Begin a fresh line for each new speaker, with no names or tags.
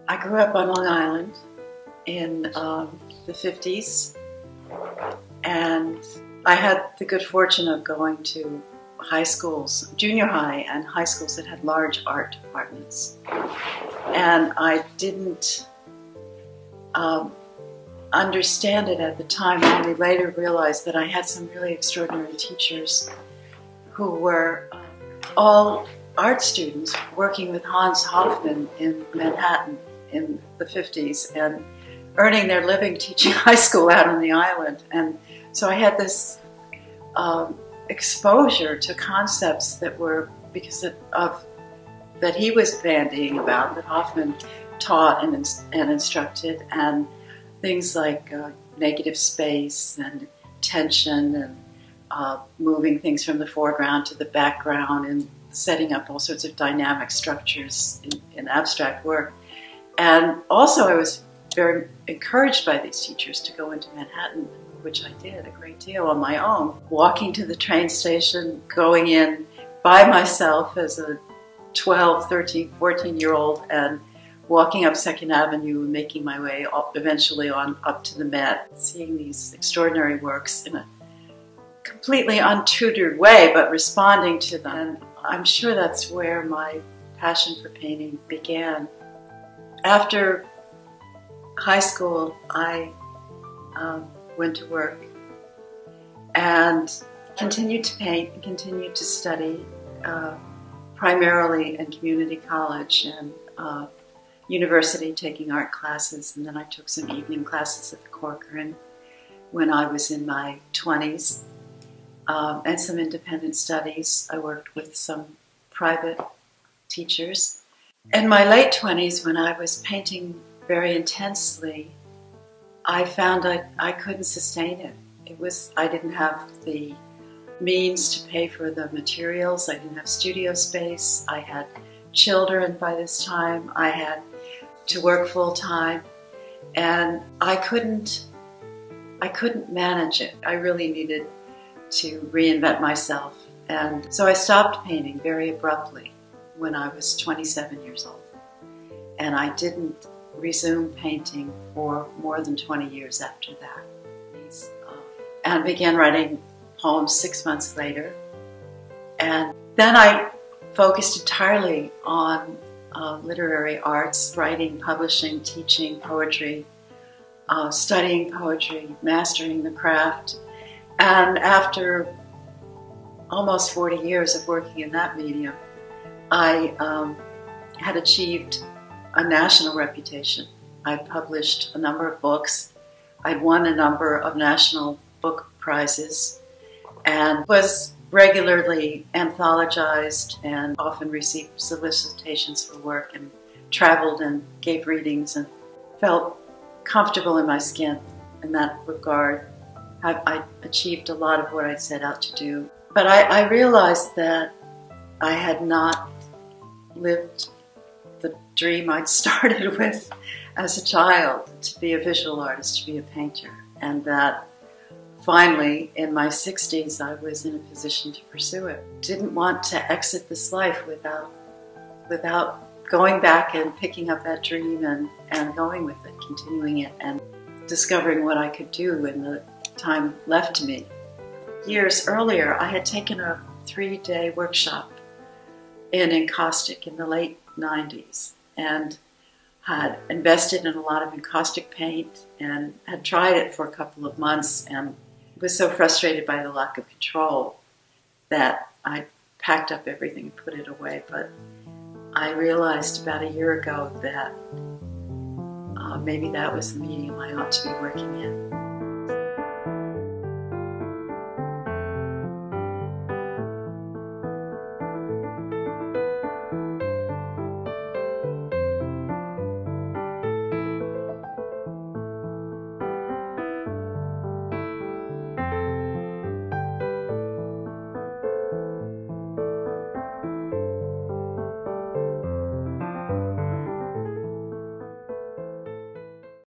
I grew up on Long Island in the 50s, and I had the good fortune of going to high schools, junior high and high schools that had large art departments. And I didn't understand it at the time. I only later realized that I had some really extraordinary teachers who were all art students working with Hans Hofmann in Manhattan in the 50s and earning their living teaching high school out on the island. And so I had this exposure to concepts that were, because of that he was bandying about, that Hofmann taught and instructed, and things like negative space and tension and moving things from the foreground to the background and setting up all sorts of dynamic structures in abstract work. And also I was very encouraged by these teachers to go into Manhattan, which I did a great deal on my own. Walking to the train station, going in by myself as a 12, 13, 14-year-old, and walking up Second Avenue and making my way eventually up to the Met, seeing these extraordinary works in a completely untutored way, but responding to them. And I'm sure that's where my passion for painting began. After high school, I went to work and continued to paint and continued to study, primarily in community college and university, taking art classes, and then I took some evening classes at the Corcoran when I was in my 20s, and some independent studies. I worked with some private teachers. In my late 20s, when I was painting very intensely, I found I couldn't sustain it. I didn't have the means to pay for the materials. I didn't have studio space. I had children by this time. I had to work full time, and I couldn't manage it. I really needed to reinvent myself, and so I stopped painting very abruptly when I was 27 years old, and I didn't resume painting for more than 20 years after that. And began writing poems 6 months later. And then I focused entirely on literary arts, writing, publishing, teaching poetry, studying poetry, mastering the craft. And after almost 40 years of working in that medium, I had achieved a national reputation. I published a number of books. I'd won a number of national book prizes and was regularly anthologized and often received solicitations for work and traveled and gave readings and felt comfortable in my skin in that regard. I achieved a lot of what I'd set out to do. But I realized that I had not lived the dream I'd started with as a child, to be a visual artist, to be a painter, and that finally, in my 60s, I was in a position to pursue it. Didn't want to exit this life without going back and picking up that dream and going with it, continuing it, and discovering what I could do in the time left to me. Years earlier, I had taken a 3-day workshop in Encaustic in the late 90s and had invested in a lot of encaustic paint and had tried it for a couple of months and was so frustrated by the lack of control that I packed up everything and put it away. But I realized about a year ago that maybe that was the medium I ought to be working in.